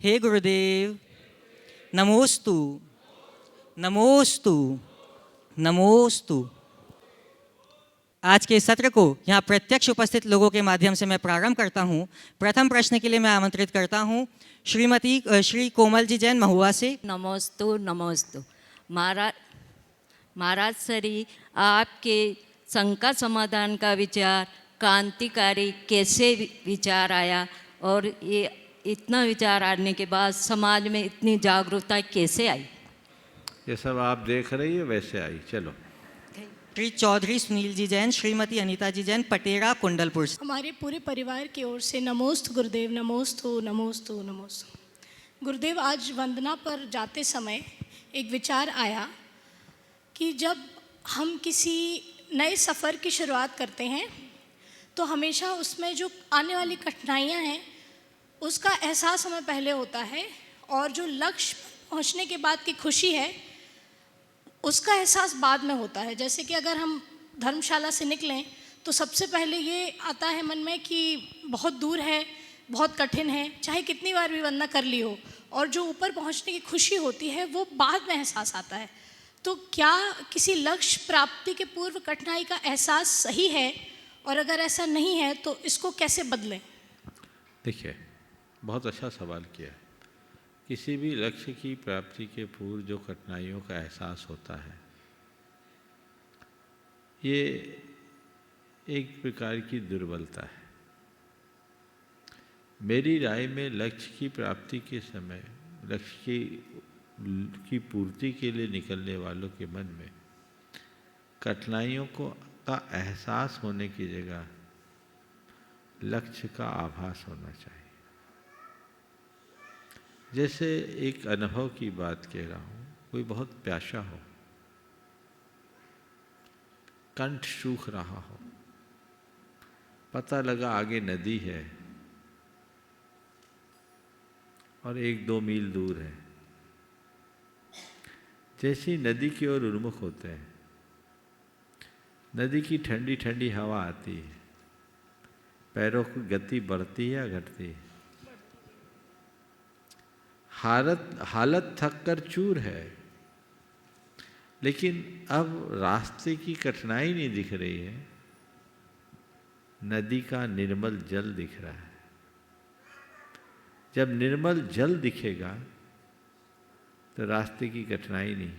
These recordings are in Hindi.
हे गुरुदेव, नमोस्तु, नमोस्तु, नमोस्तु। आज के इस सत्र को यहाँ प्रत्यक्ष उपस्थित लोगों के माध्यम से मैं प्रारंभ करता हूँ। प्रथम प्रश्न के लिए मैं आमंत्रित करता हूँ श्री कोमल जी जैन महुआ से। नमोस्तु नमोस्तु। महाराज सरी, आपके शंका समाधान का विचार क्रांतिकारी कैसे विचार आया और ये इतना विचार आने के बाद समाज में इतनी जागरूकता कैसे आई? ये सब आप देख रही है वैसे आई। चलो। श्री चौधरी सुनील जी जैन, श्रीमती अनीता जी जैन, पटेरा कुंडलपुर से। हमारे पूरे परिवार की ओर से नमोस्तु गुरुदेव, नमोस्तु नमोस्तु नमोस्तु। गुरुदेव, आज वंदना पर जाते समय एक विचार आया कि जब हम किसी नए सफ़र की शुरुआत करते हैं तो हमेशा उसमें जो आने वाली कठिनाइयां हैं उसका एहसास हमें पहले होता है, और जो लक्ष्य पहुंचने के बाद की खुशी है उसका एहसास बाद में होता है। जैसे कि अगर हम धर्मशाला से निकलें तो सबसे पहले ये आता है मन में कि बहुत दूर है, बहुत कठिन है, चाहे कितनी बार भी वंदना कर ली हो, और जो ऊपर पहुंचने की खुशी होती है वो बाद में एहसास आता है। तो क्या किसी लक्ष्य प्राप्ति के पूर्व कठिनाई का एहसास सही है, और अगर ऐसा नहीं है तो इसको कैसे बदलें? देखिए, बहुत अच्छा सवाल किया। किसी भी लक्ष्य की प्राप्ति के पूर्व जो कठिनाइयों का एहसास होता है, ये एक प्रकार की दुर्बलता है। मेरी राय में लक्ष्य की प्राप्ति के समय लक्ष्य की पूर्ति के लिए निकलने वालों के मन में कठिनाइयों का एहसास होने की जगह लक्ष्य का आभास होना चाहिए। जैसे एक अनुभव की बात कह रहा हूँ, कोई बहुत प्यासा हो, कंठ सूख रहा हो, पता लगा आगे नदी है और 1-2 मील दूर है। जैसी नदी की ओर उन्मुख होते हैं, नदी की ठंडी ठंडी हवा आती है, पैरों की गति बढ़ती है या घटती है? हालत थक कर चूर है, लेकिन अब रास्ते की कठिनाई नहीं दिख रही है, नदी का निर्मल जल दिख रहा है। जब निर्मल जल दिखेगा तो रास्ते की कठिनाई नहीं।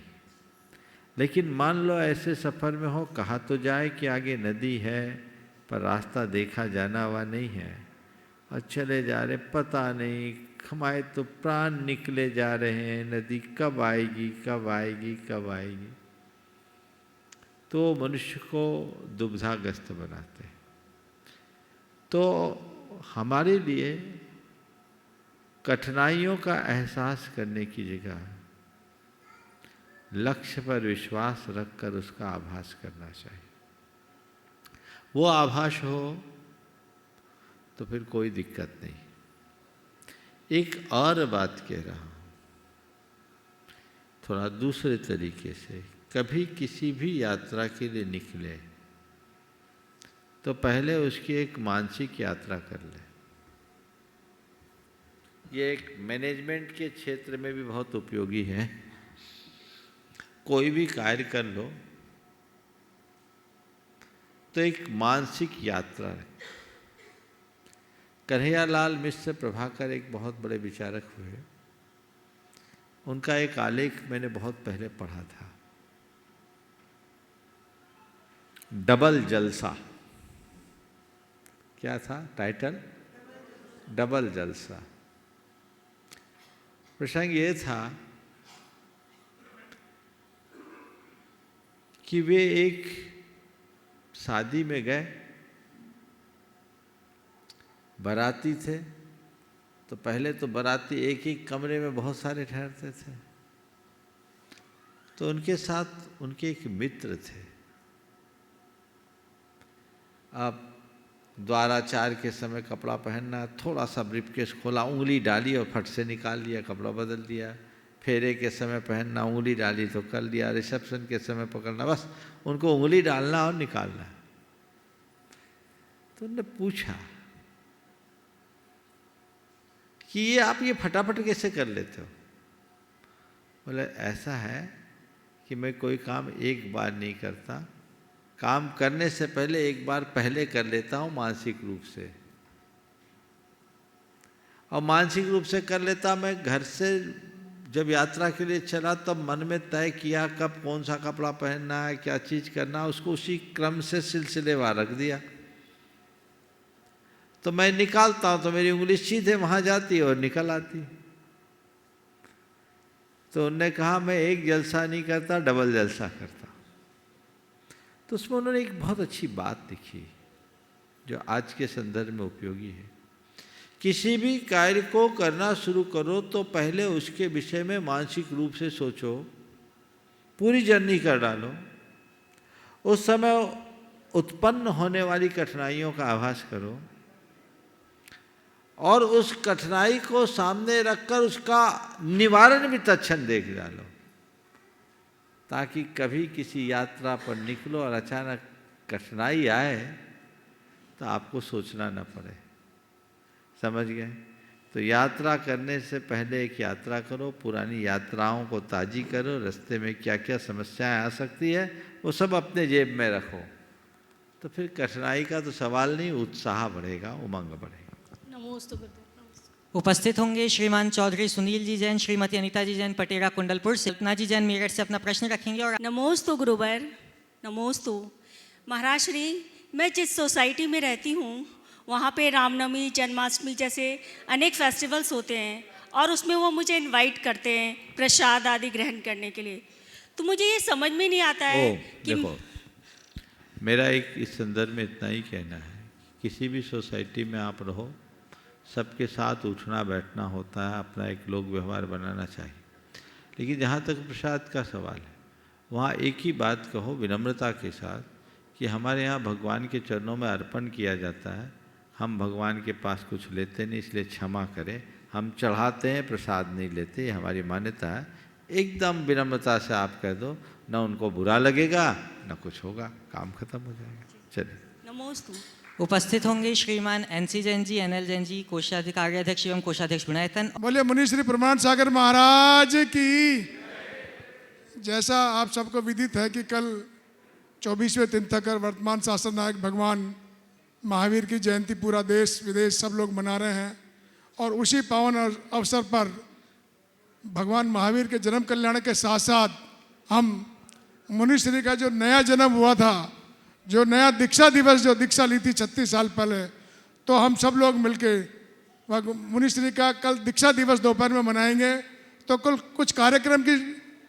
लेकिन मान लो ऐसे सफ़र में हो, कहा तो जाए कि आगे नदी है पर रास्ता देखा जाना हुआ नहीं है, और चले जा रहे, पता नहीं हमारे तो प्राण निकले जा रहे हैं, नदी कब आएगी कब आएगी कब आएगी, तो मनुष्य को दुविधाग्रस्त बनाते हैं। तो हमारे लिए कठिनाइयों का एहसास करने की जगह लक्ष्य पर विश्वास रखकर उसका आभास करना चाहिए। वो आभास हो तो फिर कोई दिक्कत नहीं। एक और बात कह रहा हूँ, थोड़ा दूसरे तरीके से। कभी किसी भी यात्रा के लिए निकले तो पहले उसकी एक मानसिक यात्रा कर ले। ये एक मैनेजमेंट के क्षेत्र में भी बहुत उपयोगी है। कोई भी कार्य कर लो तो एक मानसिक यात्रा है। कन्हैयालाल मिश्र प्रभाकर एक बहुत बड़े विचारक हुए। उनका एक आलेख मैंने बहुत पहले पढ़ा था, डबल जलसा। क्या था टाइटल? डबल जलसा। प्रसंग ये था कि वे एक शादी में गए, बाराती थे, तो पहले तो बाराती एक ही कमरे में बहुत सारे ठहरते थे। तो उनके साथ उनके एक मित्र थे। अब द्वाराचार के समय कपड़ा पहनना, थोड़ा सा ब्रीफकेस खोला, उंगली डाली और फट से निकाल लिया, कपड़ा बदल दिया। फेरे के समय पहनना, उंगली डाली तो कर लिया। रिसेप्शन के समय पकड़ना, बस उनको उंगली डालना और निकालना। तो उन्होंने पूछा कि ये आप ये फटाफट कैसे कर लेते हो? बोले ऐसा है कि मैं कोई काम एक बार नहीं करता, काम करने से पहले एक बार पहले कर लेता हूँ मानसिक रूप से, और मानसिक रूप से कर लेता। मैं घर से जब यात्रा के लिए चला तब मन में तय किया कब कौन सा कपड़ा पहनना है, क्या चीज़ करना है, उसको उसी क्रम से सिलसिलेवार रख दिया। तो मैं निकालता हूँ तो मेरी उंगली सीधे वहाँ जाती है और निकल आती। तो उन्होंने कहा मैं एक जलसा नहीं करता, डबल जलसा करता। तो उसमें उन्होंने एक बहुत अच्छी बात लिखी जो आज के संदर्भ में उपयोगी है। किसी भी कार्य को करना शुरू करो तो पहले उसके विषय में मानसिक रूप से सोचो, पूरी जर्नी कर डालो, उस समय उत्पन्न होने वाली कठिनाइयों का आभास करो और उस कठिनाई को सामने रखकर उसका निवारण भी तत्क्षण देख डालो, ताकि कभी किसी यात्रा पर निकलो और अचानक कठिनाई आए तो आपको सोचना न पड़े। समझ गए? तो यात्रा करने से पहले एक यात्रा करो, पुरानी यात्राओं को ताज़ी करो, रास्ते में क्या क्या समस्याएं आ सकती है वो सब अपने जेब में रखो, तो फिर कठिनाई का तो सवाल नहीं, उत्साह बढ़ेगा, उमंग बढ़ेगा। नमोस्तु गुरुदेव। उपस्थित होंगे श्रीमान चौधरी सुनील जी जैन, श्रीमती अनीता जी जैन पटेरा कुंडलपुर से। कल्पना जी जैन मेरठ से अपना प्रश्न रखेंगे। और नमोस्तु गुरुवर, नमोस्तु। महाराज श्री, मैं जिस सोसाइटी में रहती हूँ वहाँ पे रामनवमी, जन्माष्टमी जैसे अनेक फेस्टिवल्स होते हैं और उसमें वो मुझे इनवाइट करते हैं प्रसाद आदि ग्रहण करने के लिए। तो मुझे ये समझ में नहीं आता है कि देखो, मेरा एक इस संदर्भ में इतना ही कहना है, किसी भी सोसाइटी में आप रहो, सबके साथ उठना बैठना होता है, अपना एक लोक व्यवहार बनाना चाहिए। लेकिन जहाँ तक प्रसाद का सवाल है, वहाँ एक ही बात कहो विनम्रता के साथ कि हमारे यहाँ भगवान के चरणों में अर्पण किया जाता है, हम भगवान के पास कुछ लेते नहीं, इसलिए क्षमा करें, हम चढ़ाते हैं, प्रसाद नहीं लेते, ये हमारी मान्यता है। एकदम विनम्रता से आप कह दो, न उनको बुरा लगेगा न कुछ होगा, काम खत्म हो जाएगा। चलिए। नमोस्तु। उपस्थित होंगे श्रीमान एनसी जैन जी, एनएल जैन जी, कोषाधिकारी अध्यक्ष एवं कोषाध्यक्ष गुणायतन। बोले मुनि श्री प्रमाण सागर महाराज की। जैसा आप सबको विदित है कि कल 24वें तीर्थंकर वर्तमान शासन नायक भगवान महावीर की जयंती पूरा देश विदेश सब लोग मना रहे हैं, और उसी पावन अवसर पर भगवान महावीर के जन्म कल्याण के साथ साथ हम मुनिश्री का जो नया जन्म हुआ था, जो नया दीक्षा दिवस जो दीक्षा ली थी 36 साल पहले, तो हम सब लोग मिलके मुनिश्री का कल दीक्षा दिवस दोपहर में मनाएंगे। तो कल कुछ कार्यक्रम की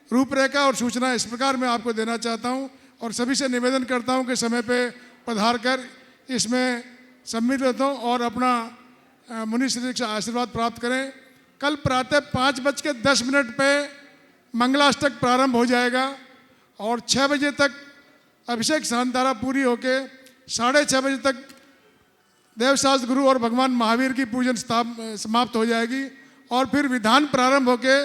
रूपरेखा और सूचना इस प्रकार मैं आपको देना चाहता हूं और सभी से निवेदन करता हूं कि समय पे पधार कर इसमें सम्मिलित हों और अपना मुनिश्री से आशीर्वाद प्राप्त करें। कल प्रातः 5:10 पे मंगलाष्टक प्रारंभ हो जाएगा और 6 बजे तक अभिषेक शांतारा पूरी होके 6:30 बजे तक देवशास्त्र गुरु और भगवान महावीर की पूजन समाप्त हो जाएगी और फिर विधान प्रारंभ होके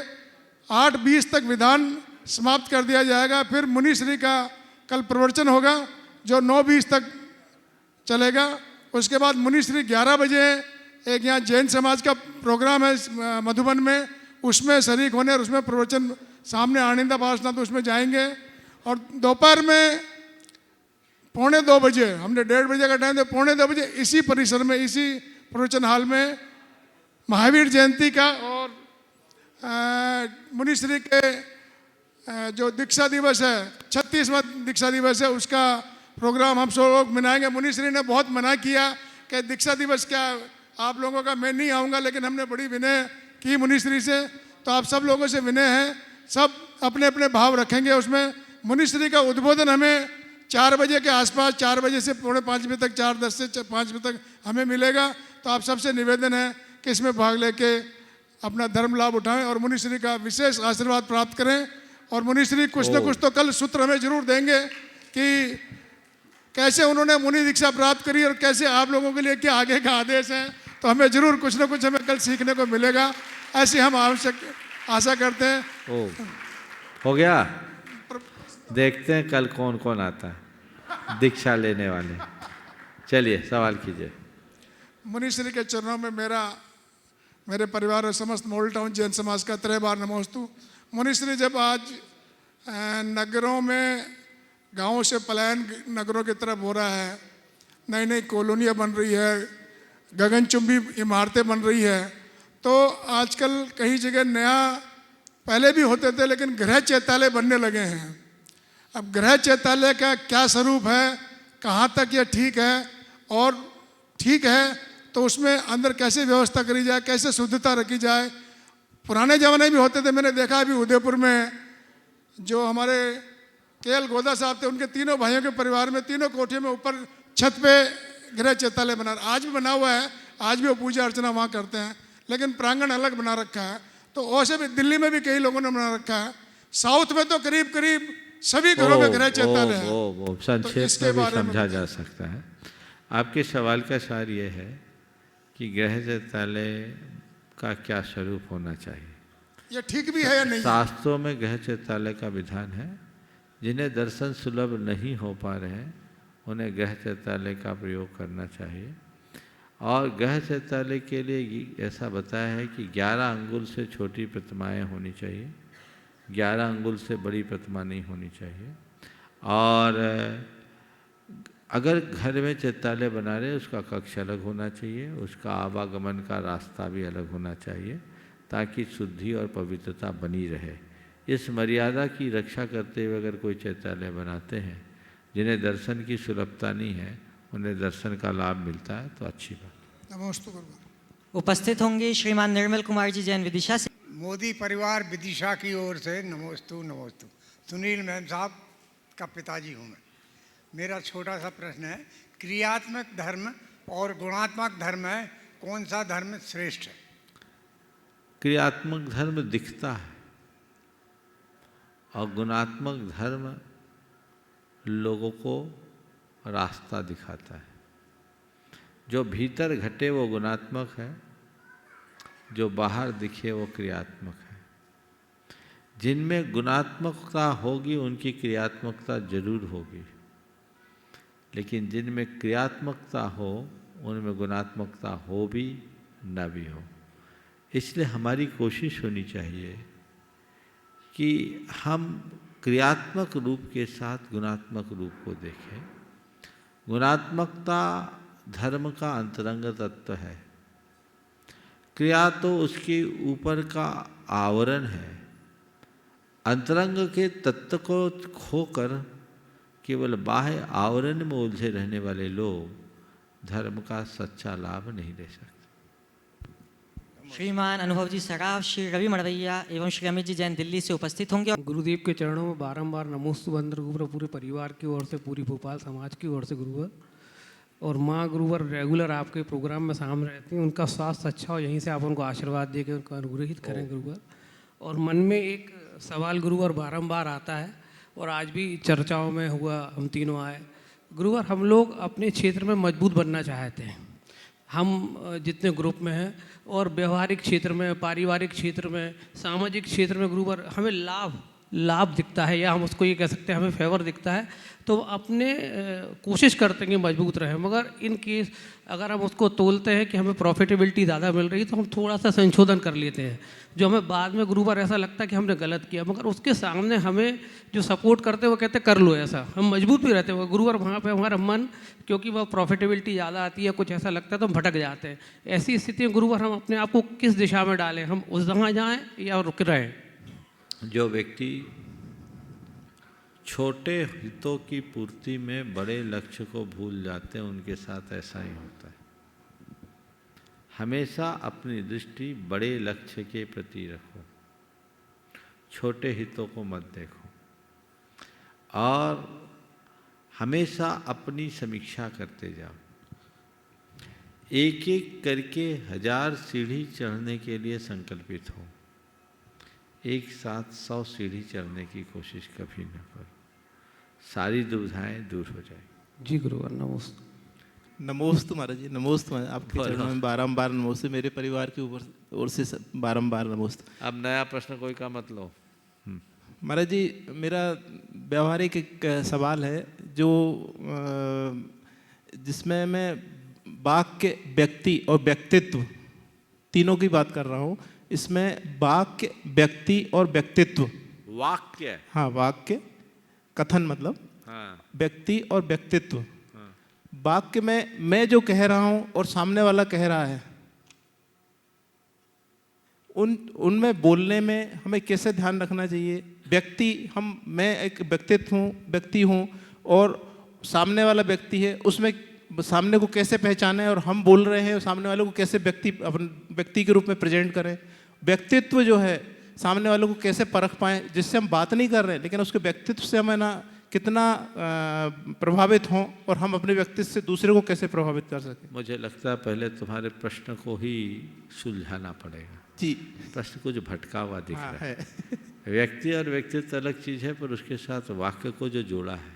8:20 तक विधान समाप्त कर दिया जाएगा। फिर मुनिश्री का कल प्रवचन होगा जो 9:20 तक चलेगा। उसके बाद मुनिश्री 11 बजे एक यहाँ जैन समाज का प्रोग्राम है मधुबन में, उसमें शरीक होने और उसमें प्रवचन सामने आनंदा भाषण, तो उसमें जाएंगे। और दोपहर में 1:45 बजे, हमने 1:30 बजे का टाइम, तो 1:45 बजे इसी परिसर में, इसी प्रवचन हॉल में महावीर जयंती का और मुनिश्री के जो दीक्षा दिवस है, 36वां दीक्षा दिवस है, उसका प्रोग्राम हम सब लोग मनाएंगे। मुनिश्री ने बहुत मना किया कि दीक्षा दिवस क्या आप लोगों का, मैं नहीं आऊँगा, लेकिन हमने बड़ी विनय की मुनिश्री से, तो आप सब लोगों से विनय है, सब अपने अपने भाव रखेंगे उसमें। मुनिश्री का उद्बोधन हमें 4 बजे के आसपास, 4 बजे से 4:45 बजे तक, 4:10 से 5 बजे तक हमें मिलेगा। तो आप सबसे निवेदन है कि इसमें भाग लेके अपना धर्म लाभ उठाएं और मुनिश्री का विशेष आशीर्वाद प्राप्त करें। और मुनिश्री कुछ न कुछ तो कल सूत्र हमें जरूर देंगे कि कैसे उन्होंने मुनि दीक्षा प्राप्त करी और कैसे आप लोगों के लिए क्या आगे का आदेश है। तो हमें जरूर कुछ न कुछ हमें कल सीखने को मिलेगा, ऐसी हम आवश्यक आशा करते हैं। हो गया, देखते हैं कल कौन कौन आता है दीक्षा लेने वाले। चलिए सवाल कीजिए। मुनिश्री के चरणों में मेरा मेरे परिवार और समस्त मोल टाउन जैन समाज का 3 बार नमोस्तु। मुनिश्री, जब आज नगरों में गांवों से पलायन नगरों की तरफ हो रहा है, नई नई कॉलोनियाँ बन रही है, गगनचुंबी इमारतें बन रही है, तो आजकल कई जगह नया, पहले भी होते थे लेकिन गृह चैत्यालय बनने लगे हैं। अब गृह चैत्यालय का क्या स्वरूप है, कहाँ तक यह ठीक है, और ठीक है तो उसमें अंदर कैसे व्यवस्था करी जाए, कैसे शुद्धता रखी जाए। पुराने ज़माने में होते थे, मैंने देखा अभी उदयपुर में जो हमारे केएल गोदा साहब थे, उनके तीनों भाइयों के परिवार में तीनों कोठियों में ऊपर छत पे गृह चैत्यालय बना, आज भी बना हुआ है, आज भी वो पूजा अर्चना वहाँ करते हैं, लेकिन प्रांगण अलग बना रखा है। तो वैसे भी दिल्ली में भी कई लोगों ने बना रखा है, साउथ में तो करीब करीब सभी घरों में गृह चैत्यालय है। वो संक्षेप में भी समझा जा सकता है। आपके सवाल का सार ये है कि गृह चैत्यालय का क्या स्वरूप होना चाहिए, ये ठीक भी है या नहीं? शास्त्रों में गृह चैत्यालय का विधान है। जिन्हें दर्शन सुलभ नहीं हो पा रहे हैं उन्हें गृह चैत्यालय का प्रयोग करना चाहिए। और गृह चैत्यालय के लिए ऐसा बताया है कि 11 अंगुल से छोटी प्रतिमाएं होनी चाहिए, 11 अंगुल से बड़ी प्रतिमा नहीं होनी चाहिए। और अगर घर में चैत्यालय बना रहे उसका कक्ष अलग होना चाहिए, उसका आवागमन का रास्ता भी अलग होना चाहिए, ताकि शुद्धि और पवित्रता बनी रहे। इस मर्यादा की रक्षा करते हुए अगर कोई चैत्यालय बनाते हैं, जिन्हें दर्शन की सुलभता नहीं है, उन्हें दर्शन का लाभ मिलता है, तो अच्छी बात। नमोस्तु। उपस्थित होंगे श्रीमान निर्मल कुमार जी जैन विदिशा से। मोदी परिवार विदिशा की ओर से नमोस्तु नमोस्तु। सुनील मैम साहब का पिताजी हूँ मैं। मेरा छोटा सा प्रश्न है, क्रियात्मक धर्म और गुणात्मक धर्म है, कौन सा धर्म श्रेष्ठ है? क्रियात्मक धर्म दिखता है और गुणात्मक धर्म लोगों को रास्ता दिखाता है। जो भीतर घटे वो गुणात्मक है, जो बाहर दिखे वो क्रियात्मक है। जिनमें गुणात्मकता होगी उनकी क्रियात्मकता जरूर होगी, लेकिन जिनमें क्रियात्मकता हो उनमें गुणात्मकता हो भी न भी हो। इसलिए हमारी कोशिश होनी चाहिए कि हम क्रियात्मक रूप के साथ गुणात्मक रूप को देखें। गुणात्मकता धर्म का अंतरंग तत्व है, क्रिया तो उसके ऊपर का आवरण है। अंतरंग के तत्व को खोकर केवल बाह्य आवरण में उलझे रहने वाले लोग धर्म का सच्चा लाभ नहीं ले सकते। श्रीमान अनुभव जी सराफ, श्री रवि मड़वैया एवं श्री अमित जी जैन दिल्ली से उपस्थित होंगे। गुरुदेव के चरणों में बारंबार नमोस्तु बंदर गुरुवर, पूरे परिवार की ओर से, पूरी भोपाल समाज की ओर से गुरुवर। और माँ गुरुवर रेगुलर आपके प्रोग्राम में सामने रहती हैं, उनका स्वास्थ्य अच्छा हो, यहीं से आप उनको आशीर्वाद देकर उनको अनुग्रहित करें गुरुवर। और मन में एक सवाल गुरुवर बारंबार आता है और आज भी चर्चाओं में हुआ, हम तीनों आए गुरुवर। हम लोग अपने क्षेत्र में मजबूत बनना चाहते हैं, हम जितने ग्रुप में हैं, और व्यवहारिक क्षेत्र में, पारिवारिक क्षेत्र में, सामाजिक क्षेत्र में गुरुवर हमें लाभ दिखता है, या हम उसको ये कह सकते हैं हमें फेवर दिखता है। तो अपने कोशिश करते हैं कि मजबूत रहें, मगर इन केस अगर हम उसको तोलते हैं कि हमें प्रॉफिटेबिलिटी ज़्यादा मिल रही है तो हम थोड़ा सा संशोधन कर लेते हैं, जो हमें बाद में गुरुवर ऐसा लगता है कि हमने गलत किया, मगर उसके सामने हमें जो सपोर्ट करते हैं वो कहते हैं कर लो ऐसा, हम मजबूत भी रहते हैं गुरुवर। वहाँ पे हमारा मन, क्योंकि वह प्रॉफिटेबिलिटी ज़्यादा आती है, कुछ ऐसा लगता है तो हम भटक जाते हैं। ऐसी स्थिति में गुरुवर हम अपने आप को किस दिशा में डालें, हम उस जगह जाएँ या रुक रहें? जो व्यक्ति छोटे हितों की पूर्ति में बड़े लक्ष्य को भूल जाते हैं, उनके साथ ऐसा ही होता है। हमेशा अपनी दृष्टि बड़े लक्ष्य के प्रति रखो, छोटे हितों को मत देखो, और हमेशा अपनी समीक्षा करते जाओ। एक एक करके 1000 सीढ़ी चढ़ने के लिए संकल्पित हो, एक साथ 100 सीढ़ी चढ़ने की कोशिश कभी न करो, सारी दुविधाएं दूर हो जाएगी। जी गुरुवर नमोस्तु। नमोस्तु महाराज जी, नमोस्तु। आपके चरणों में बारंबार नमोस्तु, मेरे परिवार की ओर से बारंबार नमोस्तु। अब नया प्रश्न कोई का मत लो। महाराज जी, मेरा व्यवहारिक एक सवाल है जो जिसमें मैं वाक्य, व्यक्ति और व्यक्तित्व तीनों की बात कर रहा हूँ। इसमें वाक्य, व्यक्ति और व्यक्तित्व। वाक्य, हाँ वाक्य, कथन मतलब, हाँ, व्यक्ति और व्यक्तित्व। वाक्य में मैं जो कह रहा हूँ और सामने वाला कह रहा है, उनमें बोलने में हमें कैसे ध्यान रखना चाहिए। मैं एक व्यक्ति हूँ और सामने वाला व्यक्ति है, उसमें सामने को कैसे पहचाने और हम बोल रहे हैं सामने वाले को कैसे व्यक्ति के रूप में प्रेजेंट करें। व्यक्तित्व जो है सामने वालों को कैसे परख पाएं, जिससे हम बात नहीं कर रहे हैं लेकिन उसके व्यक्तित्व से हमें ना कितना प्रभावित हों और हम अपने व्यक्तित्व से दूसरे को कैसे प्रभावित कर सकें। मुझे लगता है पहले तुम्हारे प्रश्न को ही सुलझाना पड़ेगा जी। प्रश्न कुछ भटका हुआ दिख हाँ, रहा है। व्यक्ति और व्यक्तित्व अलग चीज़ है, पर उसके साथ वाक्य को जो जोड़ा है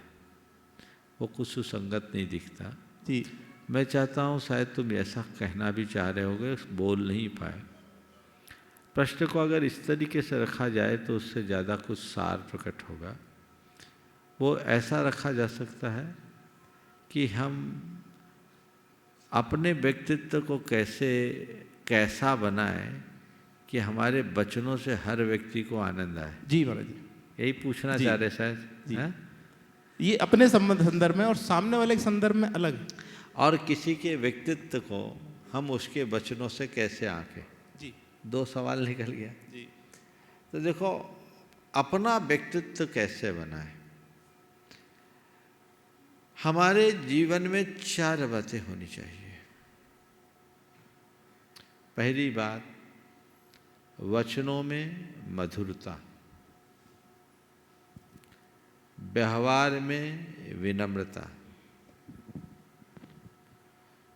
वो कुछ सुसंगत नहीं दिखता जी। मैं चाहता हूँ शायद तुम ऐसा कहना भी चाह रहे होगे, बोल नहीं पाए। प्रश्न को अगर इस तरीके से रखा जाए तो उससे ज़्यादा कुछ सार प्रकट होगा। वो ऐसा रखा जा सकता है कि हम अपने व्यक्तित्व को कैसा बनाएं कि हमारे वचनों से हर व्यक्ति को आनंद आए। जी महाराज जी, यही पूछना चाह रहे शायद जी। है? ये अपने संदर्भ में और सामने वाले के संदर्भ में अलग है। और किसी के व्यक्तित्व को हम उसके वचनों से कैसे आंकें। जी। दो सवाल निकल गया जी। तो देखो, अपना व्यक्तित्व कैसे बनाए। हमारे जीवन में 4 बातें होनी चाहिए। पहली बात, वचनों में मधुरता, व्यवहार में विनम्रता,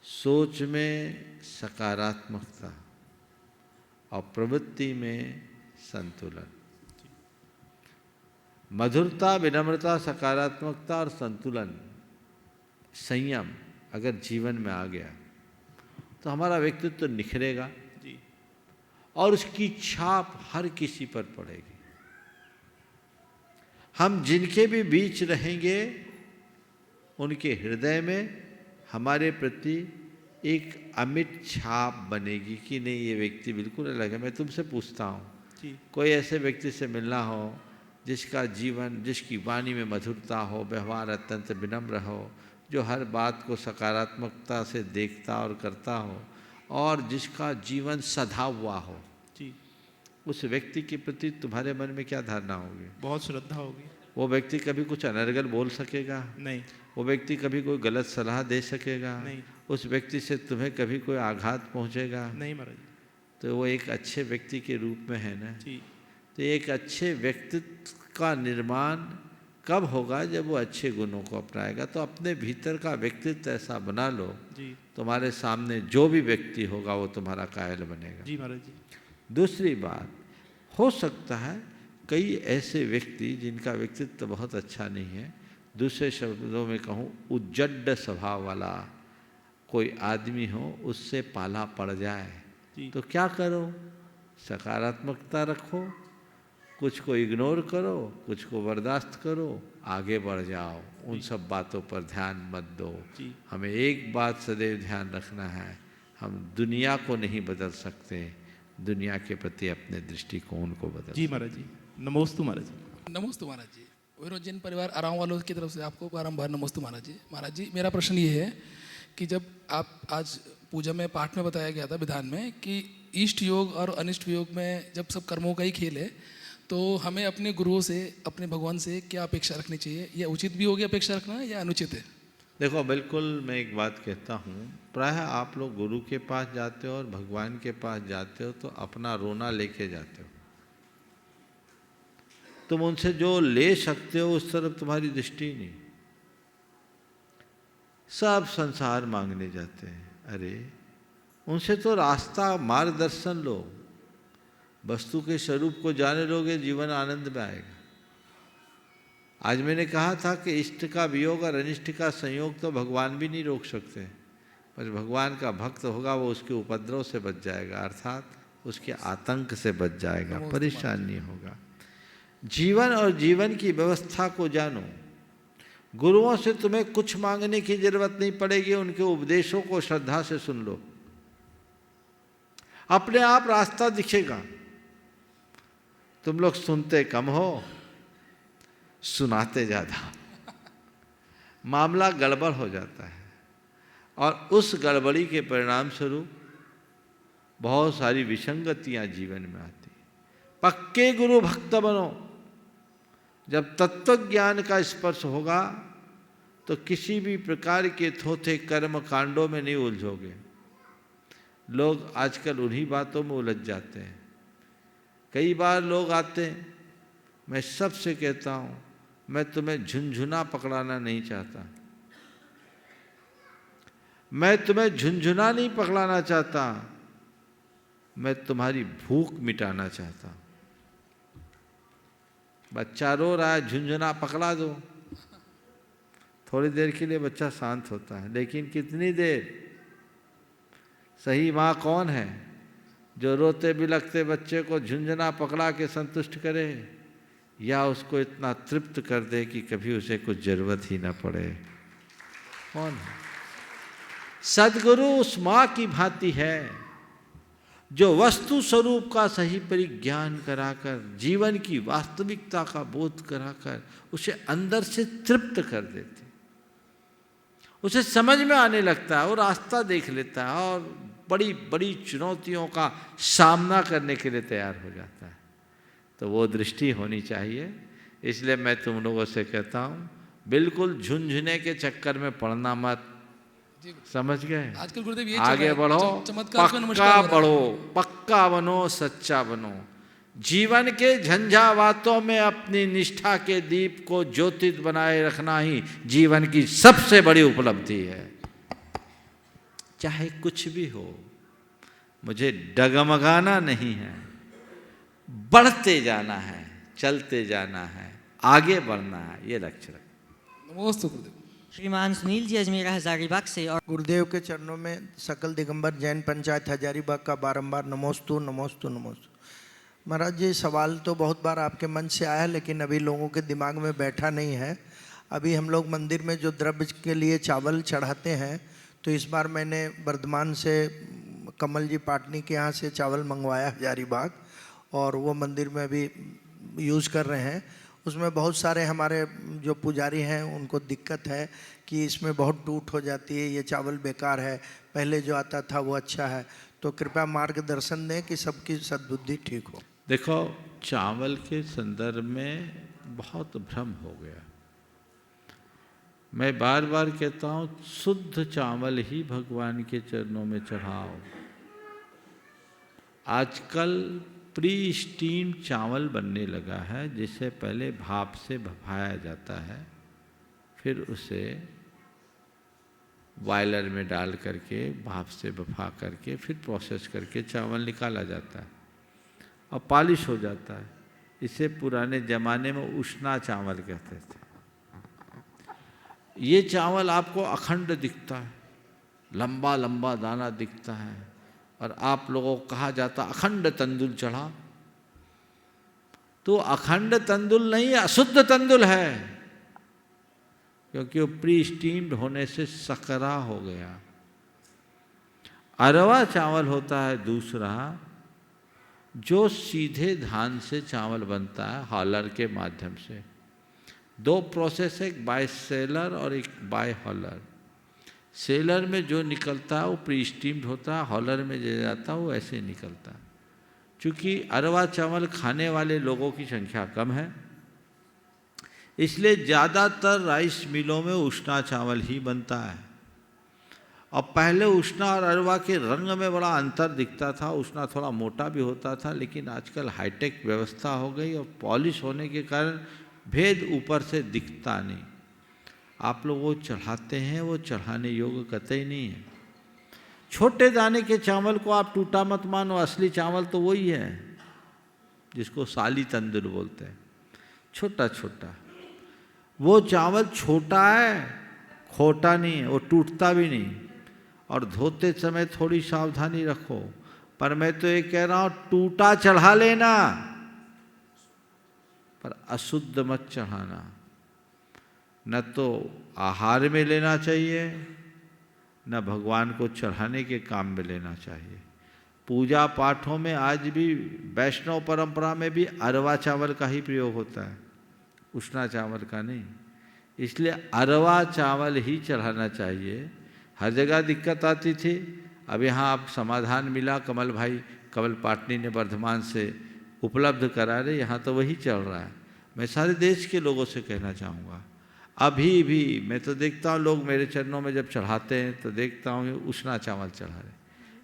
सोच में सकारात्मकता और प्रवृत्ति में संतुलन। मधुरता, विनम्रता, सकारात्मकता और संतुलन, संयम अगर जीवन में आ गया तो हमारा व्यक्तित्व तो निखरेगा जी। और उसकी छाप हर किसी पर पड़ेगी। हम जिनके भी बीच रहेंगे उनके हृदय में हमारे प्रति एक अमिट छाप बनेगी कि नहीं, ये व्यक्ति बिल्कुल अलग है। मैं तुमसे पूछता हूँ, कोई ऐसे व्यक्ति से मिलना हो जिसका जीवन, जिसकी वाणी में मधुरता हो, व्यवहार अत्यंत विनम्र हो, जो हर बात को सकारात्मकता से देखता और करता हो और जिसका जीवन सधा हुआ हो जी। उस व्यक्ति के प्रति तुम्हारे मन में क्या धारणा होगी? बहुत श्रद्धा होगी। वो व्यक्ति कभी कुछ अनर्गल बोल सकेगा? नहीं। वो व्यक्ति कभी कोई गलत सलाह दे सकेगा? नहीं। उस व्यक्ति से तुम्हें कभी कोई आघात पहुंचेगा? नहीं महाराज। तो वो एक अच्छे व्यक्ति के रूप में है ना जी। तो एक अच्छे व्यक्तित्व का निर्माण कब होगा? जब वो अच्छे गुणों को अपनाएगा। तो अपने भीतर का व्यक्तित्व ऐसा बना लो जी। तुम्हारे सामने जो भी व्यक्ति होगा वो तुम्हारा कायल बनेगा। जी महाराज जी। दूसरी बात, हो सकता है कई ऐसे व्यक्ति जिनका व्यक्तित्व बहुत अच्छा नहीं है, दूसरे शब्दों में कहूँ उज्जड स्वभाव वाला कोई आदमी हो, उससे पाला पड़ जाए तो क्या करो? सकारात्मकता रखो, कुछ को इग्नोर करो, कुछ को बर्दाश्त करो, आगे बढ़ जाओ। उन सब बातों पर ध्यान मत दो। हमें एक बात सदैव ध्यान रखना है, हम दुनिया को नहीं बदल सकते, दुनिया के प्रति अपने दृष्टिकोण को बदल। जी महाराज जी, नमोस्तु महाराज जी। नमोस्तु महाराज जी। विरोजन परिवार आराम वालों की तरफ से आपको बारंबार नमोस्तु महाराज जी। महाराज जी, मेरा प्रश्न ये है कि जब आप आज पूजा में पाठ में बताया गया था विधान में कि इष्ट योग और अनिष्ट योग में जब सब कर्मों का ही खेल है, तो हमें अपने गुरुओं से, अपने भगवान से क्या अपेक्षा रखनी चाहिए? यह उचित भी होगी अपेक्षा रखना या अनुचित है? देखो, बिल्कुल मैं एक बात कहता हूँ, प्रायः आप लोग गुरु के पास जाते हो और भगवान के पास जाते हो तो अपना रोना लेके जाते हो। तुम उनसे जो ले सकते हो उस तरफ तुम्हारी दृष्टि नहीं। सब संसार मांगने जाते हैं। अरे उनसे तो रास्ता, मार्गदर्शन लो, वस्तु के स्वरूप को जाने लोगे, जीवन आनंद में आएगा। आज मैंने कहा था कि इष्ट का वियोग और अनिष्ट का संयोग तो भगवान भी नहीं रोक सकते, पर भगवान का भक्त होगा वो उसके उपद्रव से बच जाएगा, अर्थात उसके आतंक से बच जाएगा, परेशान नहीं होगा। जीवन और जीवन की व्यवस्था को जानो। गुरुओं से तुम्हें कुछ मांगने की जरूरत नहीं पड़ेगी, उनके उपदेशों को श्रद्धा से सुन लो। अपने आप रास्ता दिखेगा। तुम लोग सुनते कम हो, सुनाते ज़्यादा, मामला गड़बड़ हो जाता है और उस गड़बड़ी के परिणाम स्वरूप बहुत सारी विसंगतियां जीवन में आती। पक्के गुरु भक्त बनो। जब तत्व ज्ञान का स्पर्श होगा तो किसी भी प्रकार के थोथे कर्म कांडों में नहीं उलझोगे। लोग आजकल उन्हीं बातों में उलझ जाते हैं। कई बार लोग आते हैं, मैं सबसे कहता हूँ, मैं तुम्हें झुनझुना पकड़ाना नहीं चाहता, मैं तुम्हें झुनझुना नहीं पकड़ाना चाहता, मैं तुम्हारी भूख मिटाना चाहता हूँ। बच्चा रो रहा है, झुनझुना पकड़ा दो, थोड़ी देर के लिए बच्चा शांत होता है, लेकिन कितनी देर? सही माँ कौन है जो रोते बिलखते बच्चे को झुनझुना पकड़ा के संतुष्ट करे, या उसको इतना तृप्त कर दे कि कभी उसे कुछ जरूरत ही ना पड़े? कौन है? सद्गुरु उस माँ की भांति है जो वस्तु स्वरूप का सही परिज्ञान कराकर, जीवन की वास्तविकता का बोध कराकर उसे अंदर से तृप्त कर देती, उसे समझ में आने लगता है, वो रास्ता देख लेता है और बड़ी बड़ी चुनौतियों का सामना करने के लिए तैयार हो जाता है। तो वो दृष्टि होनी चाहिए। इसलिए मैं तुम लोगों से कहता हूँ, बिल्कुल झुनझुने के चक्कर में पड़ना मत। समझ गए? आजकल गुरुदेव ये आगे बढ़ो, पक्का बढ़ो, पक्का बनो, सच्चा बनो। जीवन के झंझावातों में अपनी निष्ठा के दीप को ज्योतित बनाए रखना ही जीवन की सबसे बड़ी उपलब्धि है। चाहे कुछ भी हो, मुझे डगमगाना नहीं है, बढ़ते जाना है, चलते जाना है, आगे बढ़ना है, ये लक्ष्य रखें। नमस्ते गुरुदेव। श्रीमान सुनील जी अजमेरा हजारीबाग से। और गुरुदेव के चरणों में सकल दिगंबर जैन पंचायत हजारीबाग का बारंबार नमोस्तु नमोस्तु नमोस्तु। महाराज जी, सवाल तो बहुत बार आपके मन से आया, लेकिन अभी लोगों के दिमाग में बैठा नहीं है। अभी हम लोग मंदिर में जो द्रव्य के लिए चावल चढ़ाते हैं, तो इस बार मैंने वर्धमान से कमल जी पाटनी के यहाँ से चावल मंगवाया हजारीबाग, और वो मंदिर में अभी यूज़ कर रहे हैं। उसमें बहुत सारे हमारे जो पुजारी हैं उनको दिक्कत है कि इसमें बहुत टूट हो जाती है, ये चावल बेकार है, पहले जो आता था वो अच्छा है। तो कृपया मार्गदर्शन दें कि सबकी सद्बुद्धि ठीक हो। देखो, चावल के संदर्भ में बहुत भ्रम हो गया। मैं बार बार कहता हूँ, शुद्ध चावल ही भगवान के चरणों में चढ़ाओ। आजकल प्री स्टीम चावल बनने लगा है, जिसे पहले भाप से भभाया जाता है, फिर उसे बॉयलर में डाल करके भाप से भभा करके फिर प्रोसेस करके चावल निकाला जाता है और पॉलिश हो जाता है। इसे पुराने ज़माने में उष्णा चावल कहते थे। ये चावल आपको अखंड दिखता है, लंबा लंबा दाना दिखता है, और आप लोगों को कहा जाता अखंड तंदुल चढ़ा। तो अखंड तंदुल नहीं, अशुद्ध तंदुल है, क्योंकि वो प्री स्टीम्ड होने से सकरा हो गया। अरवा चावल होता है दूसरा, जो सीधे धान से चावल बनता है हॉलर के माध्यम से। दो प्रोसेस है, एक बाय सेलर और एक बाय हॉलर। सेलर में जो निकलता है वो प्री स्टीम्ड होता है, हॉलर में जो जाता है वो ऐसे निकलता है। चूँकि अरवा चावल खाने वाले लोगों की संख्या कम है, इसलिए ज़्यादातर राइस मिलों में उष्णा चावल ही बनता है। और पहले उष्णा और अरवा के रंग में बड़ा अंतर दिखता था, उष्णा थोड़ा मोटा भी होता था, लेकिन आजकल हाईटेक व्यवस्था हो गई और पॉलिश होने के कारण भेद ऊपर से दिखता नहीं। आप लोग वो चढ़ाते हैं, वो चढ़ाने योग्य कतई नहीं है। छोटे दाने के चावल को आप टूटा मत मानो, असली चावल तो वही है जिसको साली तंदुल बोलते हैं, छोटा छोटा। वो चावल छोटा है, खोटा नहीं है, वो टूटता भी नहीं, और धोते समय थोड़ी सावधानी रखो। पर मैं तो ये कह रहा हूँ, टूटा चढ़ा लेना, पर अशुद्ध मत चढ़ाना। न तो आहार में लेना चाहिए, न भगवान को चढ़ाने के काम में लेना चाहिए। पूजा पाठों में आज भी वैष्णव परंपरा में भी अरवा चावल का ही प्रयोग होता है, उष्णा चावल का नहीं। इसलिए अरवा चावल ही चढ़ाना चाहिए। हर जगह दिक्कत आती थी, अब यहाँ आप समाधान मिला, कमल भाई कमल पाटनी ने वर्धमान से उपलब्ध करा रहे, यहाँ तो वही चल रहा है। मैं सारे देश के लोगों से कहना चाहूँगा, अभी भी मैं तो देखता हूँ लोग मेरे चरणों में जब चढ़ाते हैं तो देखता हूँ उष्णा चावल चढ़ा रहे।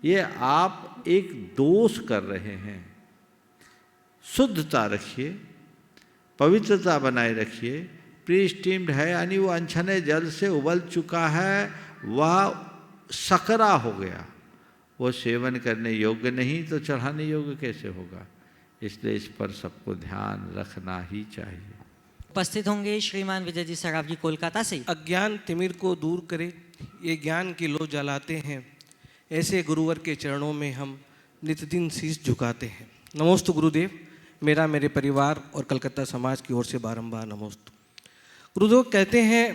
ये आप एक दोष कर रहे हैं। शुद्धता रखिए, पवित्रता बनाए रखिए। प्री स्टीम्ड है यानी वो अनछने जल से उबल चुका है, वह सकरा हो गया, वो सेवन करने योग्य नहीं तो चढ़ाने योग्य कैसे होगा। इसलिए इस पर सबको ध्यान रखना ही चाहिए। उपस्थित होंगे श्रीमान विजय जी सरावगी कोलकाता से। अज्ञान तिमिर को दूर करे, ये ज्ञान की लो जलाते हैं, ऐसे गुरुवर के चरणों में हम नित दिन शीश झुकाते हैं। नमोस्तु गुरुदेव, मेरा मेरे परिवार और कलकत्ता समाज की ओर से बारंबार नमोस्तु। गुरुदेव कहते हैं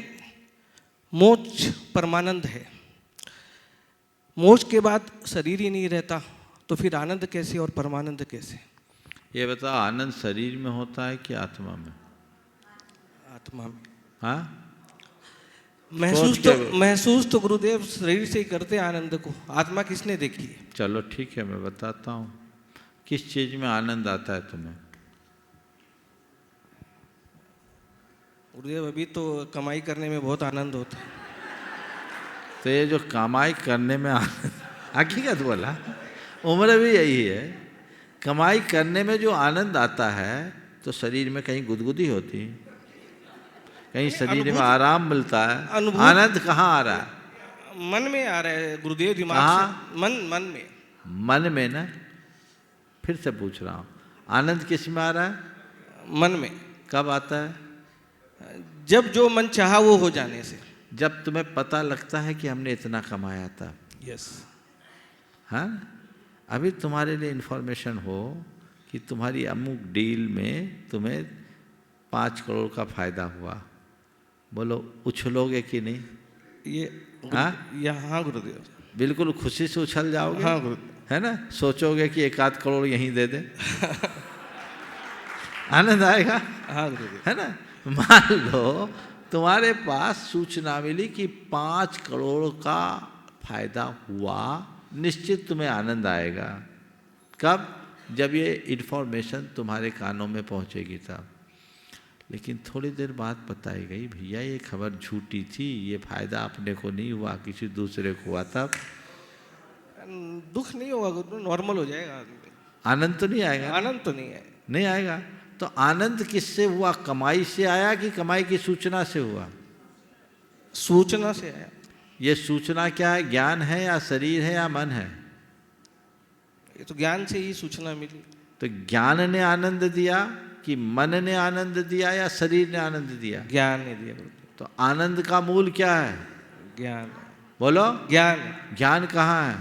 मोक्ष परमानंद है, मोक्ष के बाद शरीर ही नहीं रहता, तो फिर आनंद कैसे और परमानंद कैसे? ये बता, आनंद शरीर में होता है कि आत्मा में? आत्मा में। हाँ, महसूस तो गुरुदेव शरीर से ही करते आनंद को, आत्मा किसने देखी है? चलो ठीक है, मैं बताता हूँ किस चीज में आनंद आता है तुम्हें। गुरुदेव अभी तो कमाई करने में बहुत आनंद होता है। तो ये जो कमाई करने में आनंद, हकीकत बोला, उम्र भी यही है। कमाई करने में जो आनंद आता है तो शरीर में कहीं गुदगुदी होती है, कहीं शरीर में आराम मिलता है। आनंद कहाँ आ रहा है? मन में आ रहा है गुरुदेव, दिमाग से। मन में। मन में ना, फिर से पूछ रहा हूँ, आनंद किस में आ रहा है? मन में। कब आता है? जब जो मन चाहा वो हो जाने से। जब तुम्हें पता लगता है कि हमने इतना कमाया था। यस। हाँ, अभी तुम्हारे लिए इन्फॉर्मेशन हो कि तुम्हारी अमुक डील में तुम्हें 5 करोड़ का फायदा हुआ, बोलो उछलोगे कि नहीं? हाँ गुरुदेव, बिल्कुल खुशी से उछल जाओगे। हाँ गुरु, है ना? सोचोगे कि 1 करोड़ यहीं दे दे। आनंद आएगा। हाँ गुरुदेव, है ना? मान लो तुम्हारे पास सूचना मिली कि 5 करोड़ का फायदा हुआ, निश्चित तुम्हें आनंद आएगा। कब? जब ये इन्फॉर्मेशन तुम्हारे कानों में पहुंचेगी तब। लेकिन थोड़ी देर बाद बताई गई, भैया ये खबर झूठी थी, ये फायदा अपने को नहीं हुआ, किसी दूसरे को हुआ। तब दुख नहीं होगा गुरु, नॉर्मल हो जाएगा। आनंद तो नहीं आएगा। आनंद तो नहीं आएगा। तो आनंद किससे हुआ? कमाई से आया कि कमाई की सूचना से हुआ? सूचना से आया। ये सूचना क्या है? ज्ञान है या शरीर है या मन है? ये तो ज्ञान से ही सूचना मिली। तो ज्ञान ने आनंद दिया कि मन ने आनंद दिया या शरीर ने आनंद दिया? ज्ञान ने दिया। तो आनंद का मूल क्या है? ज्ञान। बोलो। ज्ञान। ज्ञान कहाँ है?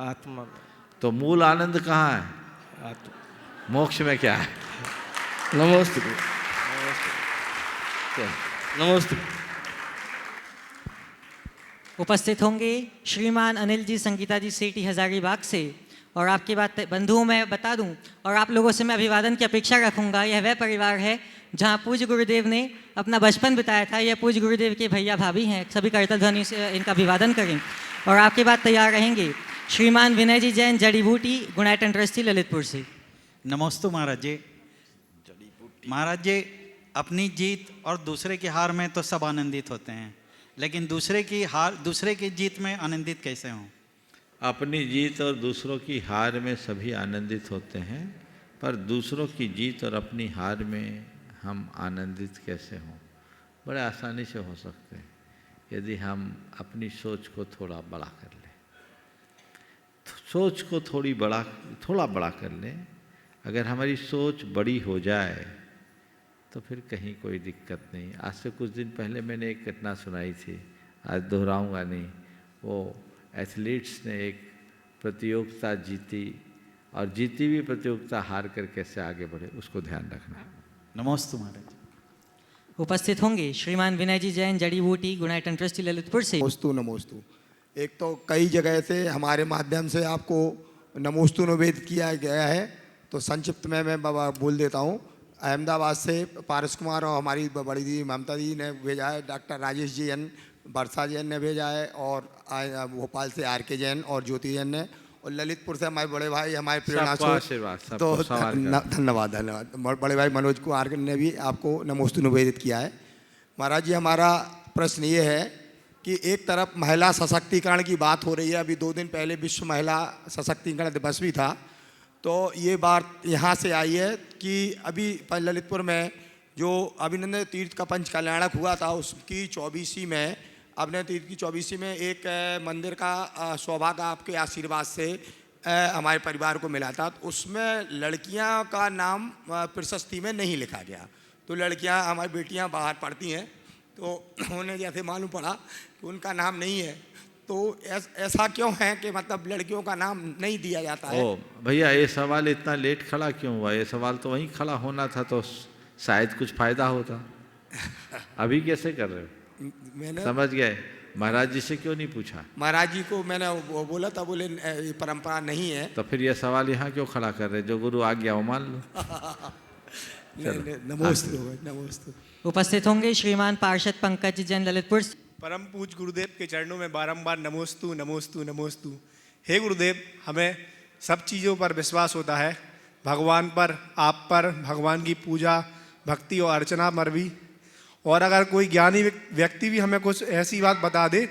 आत्मा में। तो मूल आनंद कहाँ है? आत्मा। मोक्ष में क्या है? नमस्ते। नमस्ते। उपस्थित होंगे श्रीमान अनिल जी संगीता जी सेठी हजारीबाग से। और आपकी बात बंधुओं मैं बता दूं और आप लोगों से मैं अभिवादन की अपेक्षा रखूंगा। यह वह परिवार है जहां पूज्य गुरुदेव ने अपना बचपन बिताया था। यह पूज्य गुरुदेव के भैया भाभी हैं। सभी करतल ध्वनि से इनका अभिवादन करें और आपके बाद तैयार रहेंगे श्रीमान विनय जी जैन, जड़ी बूटी गुणायटन ट्रस्टी, ललितपुर से। नमस्ते महाराज जी। महाराज जी, अपनी जीत और दूसरे की हार में तो सब आनंदित होते हैं, लेकिन दूसरे की जीत में आनंदित कैसे हों? अपनी जीत और दूसरों की हार में सभी आनंदित होते हैं, पर दूसरों की जीत और अपनी हार में हम आनंदित कैसे हों? बड़े आसानी से हो सकते हैं यदि हम अपनी सोच को थोड़ा बड़ा कर लें। सोच को थोड़ा बड़ा कर लें। अगर हमारी सोच बड़ी हो जाए तो फिर कहीं कोई दिक्कत नहीं। आज से कुछ दिन पहले मैंने एक घटना सुनाई थी, आज दोहराऊंगा नहीं। वो एथलीट्स ने एक प्रतियोगिता जीती और जीती हुई प्रतियोगिता हार कर कैसे आगे बढ़े, उसको ध्यान रखना। नमस्ते महाराज। उपस्थित होंगे श्रीमान विनय जी जैन, जड़ी बूटी गुणायटन ट्रस्टी, ललितपुर से। नमोस्तु। एक तो कई जगह से हमारे माध्यम से आपको नमोस्तु निवेद किया गया है। तो संक्षिप्त में मैं बाबा बोल देता हूँ। अहमदाबाद से पारस कुमार और हमारी बड़ी दी ममता दी ने भेजा है, डॉक्टर राजेश जी जैन, वर्षा जैन ने भेजा है, और भोपाल से RK जैन और ज्योति जैन ने, और ललितपुर से हमारे बड़े भाई हमारे प्रेरणा तो धन्यवाद धन्यवाद। बड़े भाई मनोज कुमार ने भी आपको नमोस्तु निवेदित किया है। महाराज जी, हमारा प्रश्न ये है कि एक तरफ महिला सशक्तिकरण की बात हो रही है, अभी 2 दिन पहले विश्व महिला सशक्तिकरण दिवस भी था, तो ये बात यहाँ से आई है कि अभी ललितपुर में जो अभिनंदन तीर्थ का पंच कल्याणक हुआ था, उसकी 24वीं में, अभिनंदन तीर्थ की 24वीं में एक मंदिर का सौभाग्य आपके आशीर्वाद से हमारे परिवार को मिला था। तो उसमें लड़कियां का नाम प्रशस्ति में नहीं लिखा गया। तो लड़कियां, हमारी बेटियां बाहर पढ़ती हैं, तो उन्हें जैसे मालूम पड़ा कि उनका नाम नहीं है। तो ऐसा क्यों है कि मतलब लड़कियों का नाम नहीं दिया जाता है? ओ भैया, ये सवाल इतना लेट खड़ा क्यों हुआ? ये सवाल तो वहीं खड़ा होना था, तो शायद कुछ फायदा होता। अभी कैसे कर रहे हो? मैंने समझ गए, महाराज जी से क्यों नहीं पूछा? महाराज जी को मैंने वो बोला था, बोले ये परंपरा नहीं है। तो फिर ये सवाल यहाँ क्यों खड़ा कर रहे? जो गुरु आ गया वो मान लो। नमोस्तु नमोस्तु। उपस्थित होंगे श्रीमान पार्षद पंकज जैन, ललितपुर। परम पूज गुरुदेव के चरणों में बारंबार नमोस्तु नमोस्तु नमोस्तु। हे गुरुदेव, हमें सब चीज़ों पर विश्वास होता है, भगवान पर, आप पर, भगवान की पूजा भक्ति और अर्चना पर भी। और अगर कोई ज्ञानी व्यक्ति भी हमें कुछ ऐसी बात बता दे,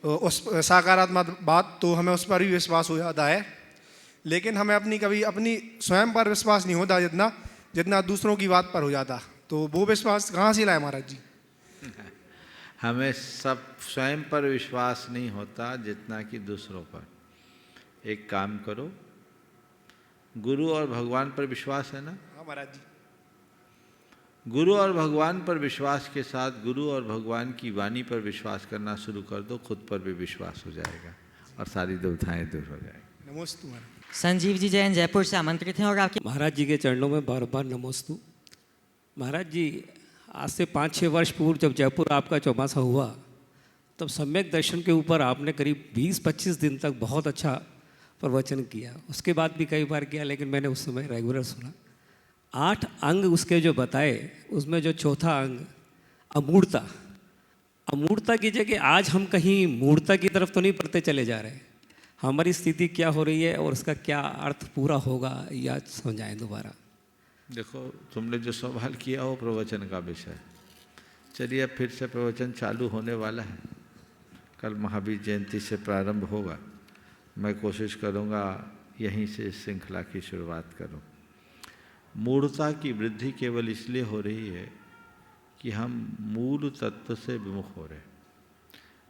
उस सकारात्मक बात, तो हमें उस पर भी विश्वास हो जाता है। लेकिन हमें कभी अपनी स्वयं पर विश्वास नहीं होता जितना दूसरों की बात पर हो जाता। तो वो विश्वास कहाँ से लाए महाराज जी? हमें सब स्वयं पर विश्वास नहीं होता जितना कि दूसरों पर। एक काम करो, गुरु और भगवान पर विश्वास है ना? हाँ महाराज जी। गुरु और भगवान पर विश्वास के साथ गुरु और भगवान की वाणी पर विश्वास करना शुरू कर दो, खुद पर भी विश्वास हो जाएगा और सारी दुविधाएं दूर हो जाएगी। नमोस्तु महाराज। संजीव जी जैन जयपुर से आमंत्रित हैं और आपके महाराज जी के चरणों में बार बार नमोस्तु। महाराज जी, आज से 5-6 वर्ष पूर्व जब जयपुर आपका चौमासा हुआ, तब सम्यक दर्शन के ऊपर आपने करीब 20-25 दिन तक बहुत अच्छा प्रवचन किया। उसके बाद भी कई बार किया, लेकिन मैंने उस समय रेगुलर सुना। 8 अंग उसके जो बताए, उसमें जो चौथा अंग अमूर्ता, अमूर्ता की जगह आज हम कहीं मूर्ता की तरफ तो नहीं बढ़ते चले जा रहे? हमारी स्थिति क्या हो रही है और उसका क्या अर्थ पूरा होगा, या समझाएं दोबारा। देखो, तुमने जो सवाल किया वो प्रवचन का विषय। चलिए, अब फिर से प्रवचन चालू होने वाला है। कल महावीर जयंती से प्रारंभ होगा। मैं कोशिश करूँगा यहीं से इस श्रृंखला की शुरुआत करूँ। मूर्ता की वृद्धि केवल इसलिए हो रही है कि हम मूल तत्व से विमुख हो रहे हैं।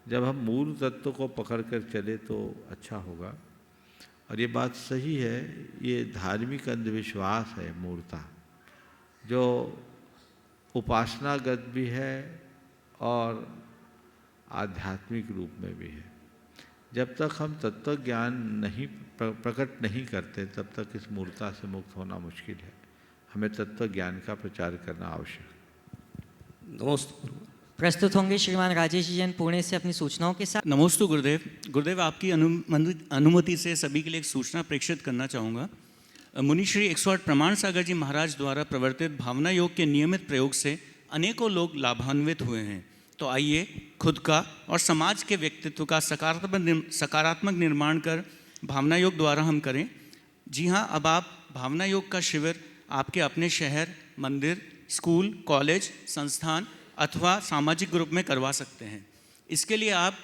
जब हम मूल तत्व को पकड़ कर चले तो अच्छा होगा। और ये बात सही है, ये धार्मिक अंधविश्वास है मूर्ता, जो उपासनागत भी है और आध्यात्मिक रूप में भी है। जब तक हम तत्व ज्ञान नहीं प्रकट नहीं करते, तब तक इस मूर्ता से मुक्त होना मुश्किल है। हमें तत्व ज्ञान का प्रचार करना आवश्यक है। नमस्ते। प्रस्तुत होंगे श्रीमान राजेश जैन पुणे से अपनी सूचनाओं के साथ। नमोस्तु गुरुदेव। गुरुदेव, आपकी अनुमति से सभी के लिए एक सूचना प्रेषित करना चाहूँगा। मुनि श्री 108 प्रमाण सागर जी महाराज द्वारा प्रवर्तित भावना योग के नियमित प्रयोग से अनेकों लोग लाभान्वित हुए हैं। तो आइए खुद का और समाज के व्यक्तित्व का सकारात्मक निर्माण कर भावना योग द्वारा हम करें। जी हाँ, अब आप भावना योग का शिविर आपके अपने शहर, मंदिर, स्कूल, कॉलेज, संस्थान अथवा सामाजिक ग्रुप में करवा सकते हैं। इसके लिए आप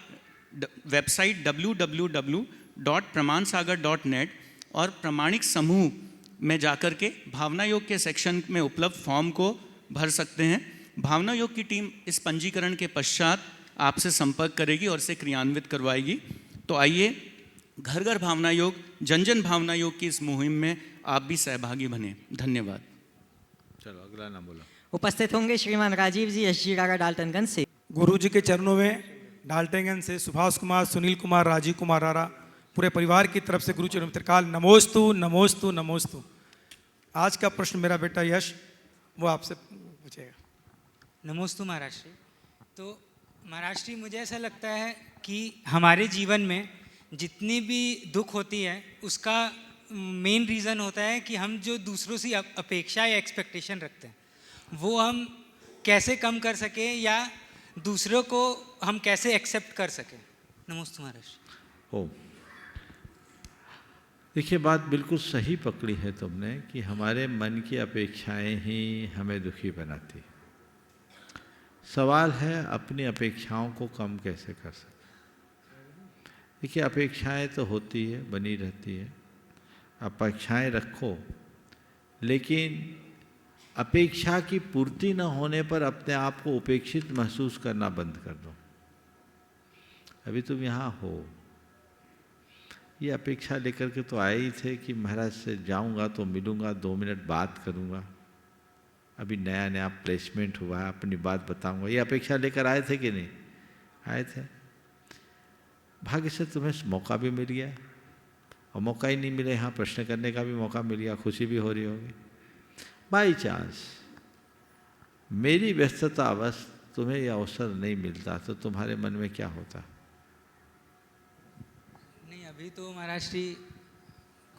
वेबसाइट www.pramansagar.net और प्रमाणिक समूह में जाकर के भावना योग के सेक्शन में उपलब्ध फॉर्म को भर सकते हैं। भावना योग की टीम इस पंजीकरण के पश्चात आपसे संपर्क करेगी और इसे क्रियान्वित करवाएगी। तो आइए, घर घर भावना योग, जन जन भावना योग की इस मुहिम में आप भी सहभागी बने। धन्यवाद। चलो, अगला नाम बोलो। उपस्थित होंगे श्रीमान राजीव जी, SG रागा, डाल्टनगंज से। गुरु जी के चरणों में डाल्टनगंज से सुभाष कुमार, सुनील कुमार, राजीव कुमार रारा, पूरे परिवार की तरफ से गुरु चरणों में त्रिकाल नमोस्तु नमोस्तु नमोस्तु। आज का प्रश्न मेरा बेटा यश वो आपसे पूछेगा। नमोस्तु महाराज श्री। तो महाराज श्री, मुझे ऐसा लगता है कि हमारे जीवन में जितनी भी दुख होती है उसका मेन रीज़न होता है कि हम जो दूसरों से अपेक्षा या एक्सपेक्टेशन रखते हैं वो हम कैसे कम कर सकें या दूसरों को हम कैसे एक्सेप्ट कर सकें। नमस्ते महाराज। ओ देखिए, बात बिल्कुल सही पकड़ी है तुमने कि हमारे मन की अपेक्षाएं ही हमें दुखी बनाती। सवाल है अपनी अपेक्षाओं को कम कैसे कर सकते। देखिए, अपेक्षाएं तो होती है, बनी रहती है, अपेक्षाएं रखो, लेकिन अपेक्षा की पूर्ति न होने पर अपने आप को उपेक्षित महसूस करना बंद कर दो। अभी तुम यहाँ हो, ये अपेक्षा लेकर के तो आए ही थे कि महाराज से जाऊंगा तो मिलूंगा, 2 मिनट बात करूंगा, अभी नया नया प्लेसमेंट हुआ है, अपनी बात बताऊंगा, ये अपेक्षा लेकर आए थे कि नहीं आए थे। भाग्य से तुम्हें मौका भी मिल गया, और मौका ही नहीं मिले यहाँ प्रश्न करने का भी मौका मिल गया, खुशी भी हो रही होगी। बाई चांस मेरी व्यस्तता अवश्य तुम्हें यह अवसर नहीं मिलता तो तुम्हारे मन में क्या होता। नहीं, अभी तो महाराज जी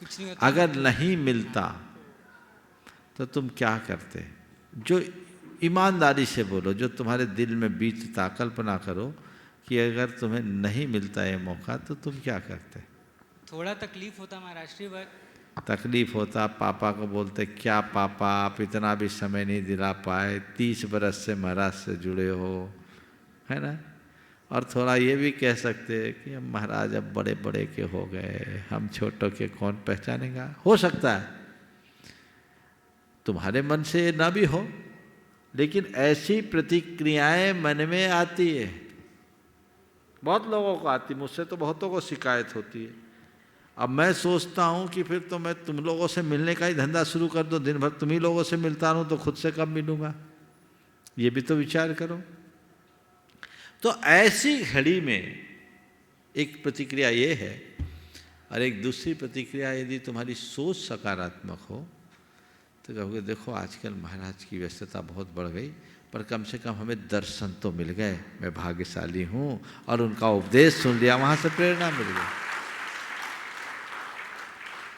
कुछ नहीं होता। अगर नहीं मिलता तो तुम क्या करते। जो ईमानदारी से बोलो, जो तुम्हारे दिल में बीतता, कल्पना करो कि अगर तुम्हें नहीं मिलता ये मौका तो तुम क्या करते। थोड़ा तकलीफ होता महाराज जी, बट तकलीफ होता, पापा को बोलते क्या पापा आप इतना भी समय नहीं दिला पाए, 30 बरस से महाराज से जुड़े हो, है ना। और थोड़ा ये भी कह सकते कि हम महाराज अब बड़े बड़े के हो गए, हम छोटों के कौन पहचानेगा। हो सकता है तुम्हारे मन से ना भी हो, लेकिन ऐसी प्रतिक्रियाएं मन में आती है, बहुत लोगों को आती, मुझसे तो बहुतों को शिकायत होती है। अब मैं सोचता हूँ कि फिर तो मैं तुम लोगों से मिलने का ही धंधा शुरू कर दो, दिन भर तुम ही लोगों से मिलता रहूँ तो खुद से कब मिलूँगा। ये भी तो विचार करो। तो ऐसी घड़ी में एक प्रतिक्रिया ये है, और एक दूसरी प्रतिक्रिया यदि तुम्हारी सोच सकारात्मक हो तो कहोगे देखो आजकल महाराज की व्यस्तता बहुत बढ़ गई, पर कम से कम हमें दर्शन तो मिल गए, मैं भाग्यशाली हूँ, और उनका उपदेश सुन लिया, वहाँ से प्रेरणा मिल गई।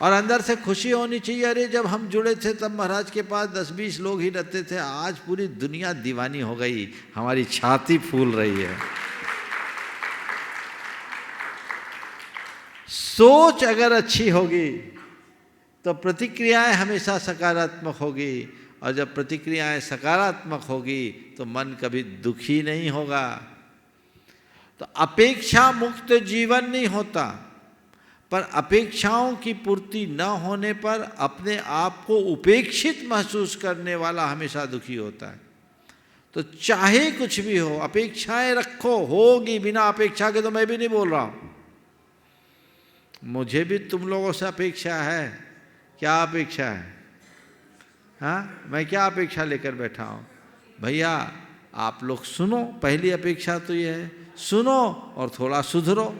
और अंदर से खुशी होनी चाहिए, अरे जब हम जुड़े थे तब महाराज के पास 10-20 लोग ही रहते थे, आज पूरी दुनिया दीवानी हो गई, हमारी छाती फूल रही है। सोच अगर अच्छी होगी तो प्रतिक्रियाएं हमेशा सकारात्मक होगी, और जब प्रतिक्रियाएं सकारात्मक होगी तो मन कभी दुखी नहीं होगा। तो अपेक्षा मुक्त जीवन नहीं होता, पर अपेक्षाओं की पूर्ति न होने पर अपने आप को उपेक्षित महसूस करने वाला हमेशा दुखी होता है। तो चाहे कुछ भी हो, अपेक्षाएं रखो, होगी, बिना अपेक्षा के तो मैं भी नहीं बोल रहा हूं, मुझे भी तुम लोगों से अपेक्षा है। क्या अपेक्षा है? हाँ, मैं क्या अपेक्षा लेकर बैठा हूं? भैया आप लोग सुनो, पहली अपेक्षा तो ये है, सुनो और थोड़ा सुधरो।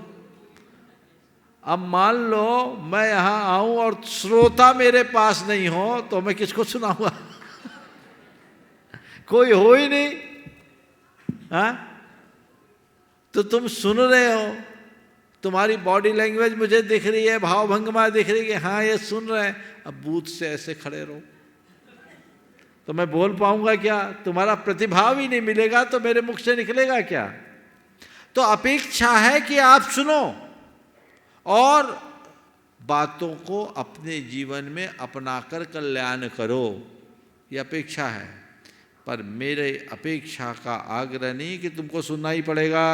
अब मान लो मैं यहाँ आऊं और श्रोता मेरे पास नहीं हो तो मैं किसको सुनाऊंगा? कोई हो ही नहीं। हाँ, तो तुम सुन रहे हो, तुम्हारी बॉडी लैंग्वेज मुझे दिख रही है, भाव भंगिमा दिख रही है, हाँ ये सुन रहे हैं। अब बूथ से ऐसे खड़े रहो तो मैं बोल पाऊंगा क्या? तुम्हारा प्रतिभाव ही नहीं मिलेगा तो मेरे मुख से निकलेगा क्या? तो अपेक्षा है कि आप सुनो और बातों को अपने जीवन में अपनाकर कल्याण करो, ये अपेक्षा है। पर मेरे अपेक्षा का आग्रह नहीं कि तुमको सुनना ही पड़ेगा।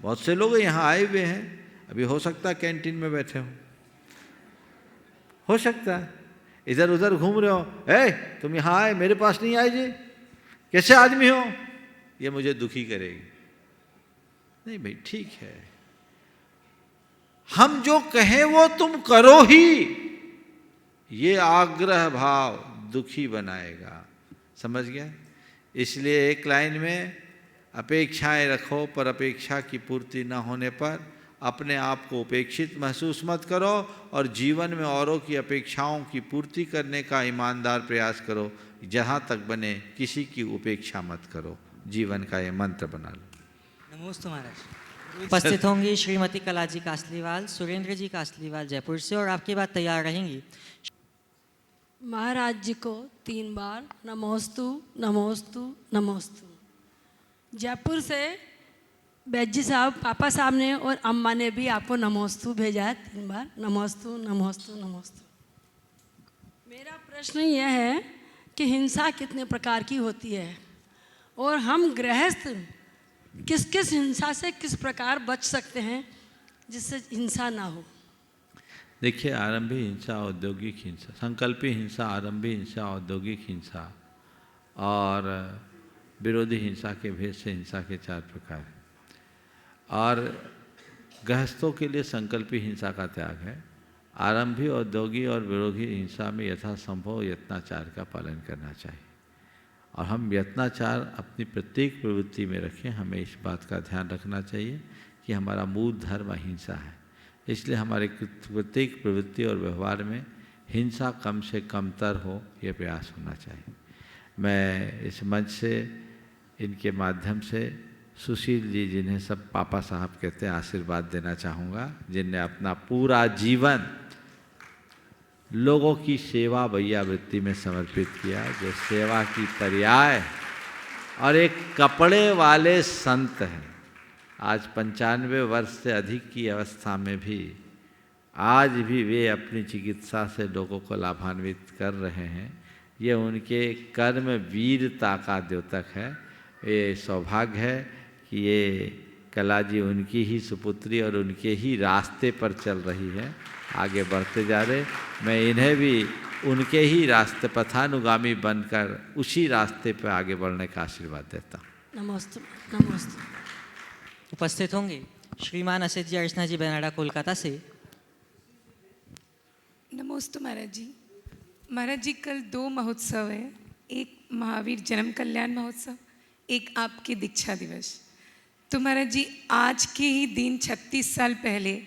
बहुत से लोग यहाँ आए हुए हैं, अभी हो सकता है कैंटीन में बैठे हो सकता है इधर उधर घूम रहे हो, तुम यहाँ आए मेरे पास नहीं आए जी, कैसे आदमी हो? ये मुझे दुखी करेगी। नहीं भाई, ठीक है, हम जो कहें वो तुम करो ही, ये आग्रह भाव दुखी बनाएगा। समझ गया? इसलिए एक लाइन में अपेक्षाएं रखो, पर अपेक्षा की पूर्ति न होने पर अपने आप को उपेक्षित महसूस मत करो, और जीवन में औरों की अपेक्षाओं की पूर्ति करने का ईमानदार प्रयास करो। जहाँ तक बने किसी की उपेक्षा मत करो। जीवन का ये मंत्र बना लो। नमोस्तु महाराज। उपस्थित होंगी श्रीमती कलाजी कासलीवाल, सुरेंद्र जी कासलीवाल जयपुर से, और आपकी बात तैयार रहेंगी। महाराज जी को 3 बार नमोस्तु नमोस्तु नमोस्तु। जयपुर से बैजी साहब, पापा साहब ने और अम्मा ने भी आपको नमोस्तु भेजा है 3 बार, नमोस्तु नमोस्तु नमोस्तु। मेरा प्रश्न यह है कि हिंसा कितने प्रकार की होती है और हम गृहस्थ किस किस हिंसा से किस प्रकार बच सकते हैं जिससे हिंसा ना हो? देखिए, आरंभी हिंसा, औद्योगिक हिंसा, संकल्पी हिंसा, आरंभी हिंसा, औद्योगिक हिंसा और विरोधी हिंसा के भेद से हिंसा के 4 प्रकार हैं। और गृहस्थों के लिए संकल्पी हिंसा का त्याग है। आरंभी, औद्योगिक और विरोधी हिंसा में यथासंभव यत्नाचार का पालन करना चाहिए, और हम यत्नाचार अपनी प्रत्येक प्रवृत्ति में रखें। हमें इस बात का ध्यान रखना चाहिए कि हमारा मूल धर्म अहिंसा है, इसलिए हमारे प्रत्येक प्रवृत्ति और व्यवहार में हिंसा कम से कमतर हो, यह प्रयास होना चाहिए। मैं इस मंच से, इनके माध्यम से सुशील जी, जिन्हें सब पापा साहब कहते हैं, आशीर्वाद देना चाहूँगा, जिनने अपना पूरा जीवन लोगों की सेवा भैया वृत्ति में समर्पित किया, जो सेवा की पर्याय और एक कपड़े वाले संत हैं। आज 95 वर्ष से अधिक की अवस्था में भी आज भी वे अपनी चिकित्सा से लोगों को लाभान्वित कर रहे हैं। ये उनके कर्म वीरता का द्योतक है। ये सौभाग्य है कि ये कला जी उनकी ही सुपुत्री और उनके ही रास्ते पर चल रही है, आगे बढ़ते जा रहे। मैं इन्हें भी उनके ही रास्ते, पथानुगामी बनकर उसी रास्ते पर आगे बढ़ने का आशीर्वाद देता हूँ। नमस्ते नमस्ते। उपस्थित होंगे श्रीमान असित जी अर्चना जी बेनाडा कोलकाता से। नमस्ते महाराज जी। महाराज जी, कल 2 महोत्सव है, एक महावीर जन्म कल्याण महोत्सव, एक आपके दीक्षा दिवस। तो महाराज जी, आज के ही दिन 36 साल पहले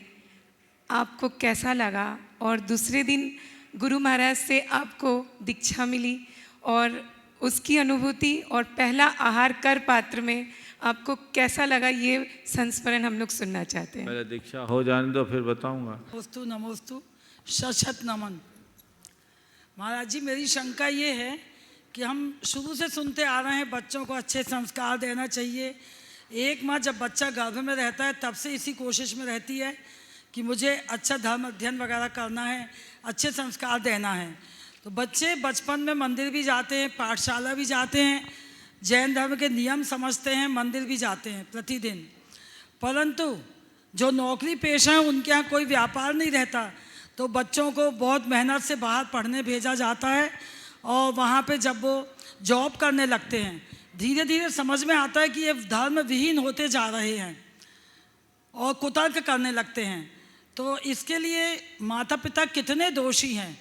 आपको कैसा लगा, और दूसरे दिन गुरु महाराज से आपको दीक्षा मिली और उसकी अनुभूति, और पहला आहार कर पात्र में आपको कैसा लगा, ये संस्मरण हम लोग सुनना चाहते हैं। मेरा दीक्षा हो जाने दो, फिर बताऊंगा। नमोस्तु नमोस्तु, शत नमन। महाराज जी, मेरी शंका ये है कि हम शुरू से सुनते आ रहे हैं बच्चों को अच्छे संस्कार देना चाहिए। एक माँ जब बच्चा गर्भ में रहता है तब से इसी कोशिश में रहती है कि मुझे अच्छा धर्म अध्ययन वगैरह करना है, अच्छे संस्कार देना है। तो बच्चे बचपन में मंदिर भी जाते हैं, पाठशाला भी जाते हैं, जैन धर्म के नियम समझते हैं, मंदिर भी जाते हैं प्रतिदिन। परंतु जो नौकरी पेशा है उनके यहाँ कोई व्यापार नहीं रहता, तो बच्चों को बहुत मेहनत से बाहर पढ़ने भेजा जाता है, और वहाँ पे जब वो जॉब करने लगते हैं, धीरे धीरे समझ में आता है कि ये धर्म विहीन होते जा रहे हैं और कुतर्क करने लगते हैं। तो इसके लिए माता पिता कितने दोषी हैं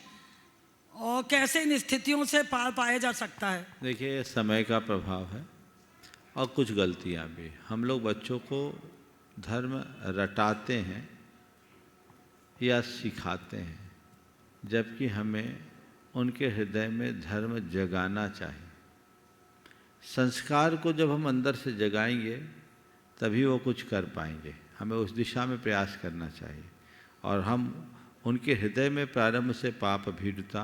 और कैसे इन स्थितियों से पार पाया जा सकता है? देखिए, समय का प्रभाव है और कुछ गलतियाँ भी। हम लोग बच्चों को धर्म रटाते हैं या सिखाते हैं, जबकि हमें उनके हृदय में धर्म जगाना चाहिए। संस्कार को जब हम अंदर से जगाएंगे तभी वो कुछ कर पाएंगे। हमें उस दिशा में प्रयास करना चाहिए, और हम उनके हृदय में प्रारंभ से पाप भीरुता,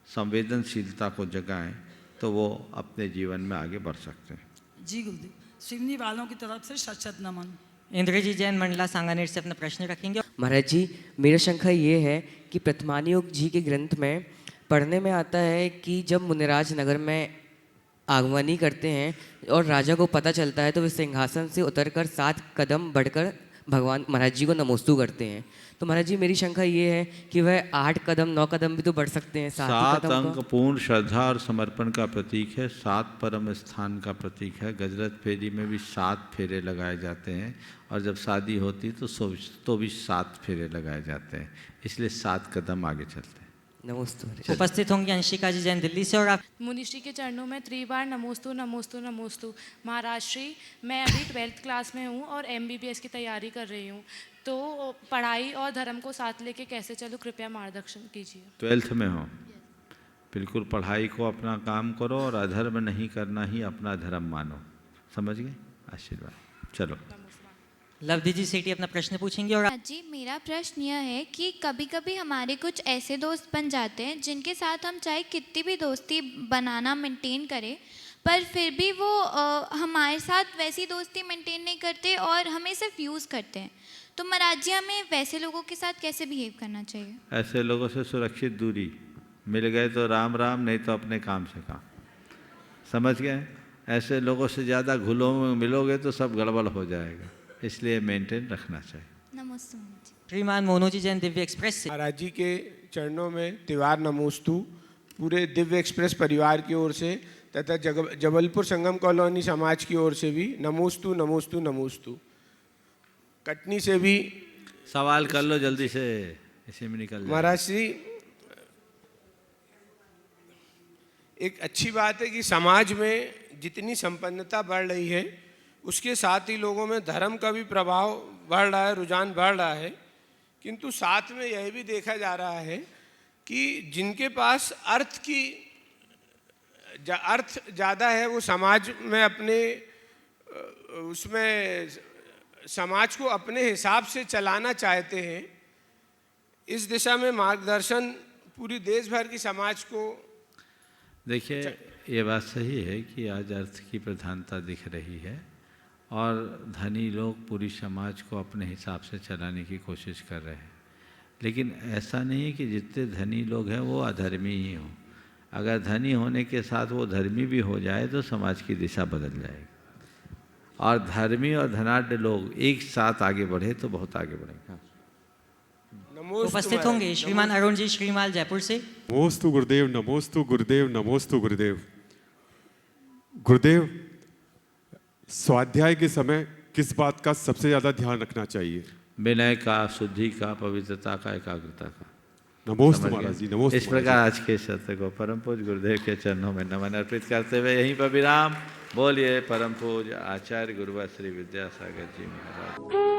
संवेदनशीलता को जगाएं तो वो अपने जीवन में आगे बढ़ सकते हैं। जी गुरुदेव, सिवनी वालों की तरफ से शत नमन। इंद्रजी जैन मंडला सांगानेर से अपना प्रश्न रखेंगे। महाराज जी, मेरा शंका ये है कि प्रथमानुयोग जी के ग्रंथ में पढ़ने में आता है कि जब मुनिराज नगर में आगमनी करते हैं और राजा को पता चलता है तो वे सिंहासन से उतरकर 7 कदम बढ़कर भगवान महाराज जी को नमोस्तु करते हैं। तो महाराज जी, मेरी शंका ये है कि वह 8 कदम 9 कदम भी तो बढ़ सकते हैं। 7 अंक पूर्ण श्रद्धा और समर्पण का प्रतीक है, 7 परम स्थान का प्रतीक है। गजरत फेरी में भी 7 फेरे लगाए जाते हैं, और जब शादी होती तो भी 7 फेरे लगाए जाते हैं, इसलिए 7 कदम आगे चलते हैं। नमोस्तु। उपस्थित होंगे अंशिका जी जैन दिल्ली से। और आप मुनिश्री के चरणों में 3 बार नमोस्तु नमोस्तु नमोस्तु। महाराज श्री, मैं अभी 12th क्लास में हूँ और MBBS की तैयारी कर रही हूँ, तो पढ़ाई और धर्म को साथ लेके कैसे चलूँ, कृपया मार्गदर्शन कीजिए। 12th में हो, बिल्कुल पढ़ाई को अपना काम करो और अधर्म नहीं करना ही अपना धर्म मानो। समझ गए? आशीर्वाद। चलो। लवधी जी सेठी अपना प्रश्न पूछेंगे और जी मेरा प्रश्न यह है कि कभी कभी हमारे कुछ ऐसे दोस्त बन जाते हैं जिनके साथ हम चाहे कितनी भी दोस्ती बनाना मेंटेन करें, पर फिर भी वो हमारे साथ वैसी दोस्ती मेंटेन नहीं करते और हमें सिर्फ यूज़ करते हैं। तो महाराज जी हमें वैसे लोगों के साथ कैसे बिहेव करना चाहिए? ऐसे लोगों से सुरक्षित दूरी, मिल गए तो राम राम, नहीं तो अपने काम से काम। समझ गए? ऐसे लोगों से ज़्यादा घुलो में मिलोगे तो सब गड़बड़ हो जाएगा, इसलिए मेंटेन रखना चाहिए। नमस्ते। श्रीमान मोनोजी जैन दिव्य एक्सप्रेस से। महाराज जी के चरणों में त्योहार नमोस्तु पूरे दिव्य एक्सप्रेस परिवार की ओर से तथा जबलपुर संगम कॉलोनी समाज की ओर से भी नमोस्तु नमोस्तु नमोस्तु। कटनी से भी सवाल कर लो जल्दी से, इसी में निकल जाए। महाराज जी, एक अच्छी बात है कि समाज में जितनी संपन्नता बढ़ रही है उसके साथ ही लोगों में धर्म का भी प्रभाव बढ़ रहा है, रुझान बढ़ रहा है, किंतु साथ में यह भी देखा जा रहा है कि जिनके पास अर्थ ज़्यादा है वो समाज में अपने उसमें समाज को अपने हिसाब से चलाना चाहते हैं। इस दिशा में मार्गदर्शन पूरी देश भर की समाज को। देखिए, ये बात सही है कि आज अर्थ की प्रधानता दिख रही है और धनी लोग पूरी समाज को अपने हिसाब से चलाने की कोशिश कर रहे हैं, लेकिन ऐसा नहीं है कि जितने धनी लोग हैं वो अधर्मी ही हों। अगर धनी होने के साथ वो धर्मी भी हो जाए तो समाज की दिशा बदल जाएगी, और धर्मी और धनाढ्य लोग एक साथ आगे बढ़े तो बहुत आगे बढ़ेंगे। उपस्थित होंगे श्रीमान अरुण जी श्रीमाल जयपुर से। नमोस्तु गुरुदेव, नमोस्तु गुरुदेव, नमोस्तु गुरुदेव। गुरुदेव, स्वाध्याय के समय किस बात का सबसे ज़्यादा ध्यान रखना चाहिए? विनय का, शुद्धि का, पवित्रता का, एकाग्रता का। नमोस्तु महाराज जी, नमोस्तु। इस प्रकार आज के सत्य को परम पूज्य गुरुदेव के चरणों में नमन अर्पित करते हुए यहीं पर विराम। बोलिए परम पूज्य आचार्य गुरुवर श्री विद्यासागर जी महाराज।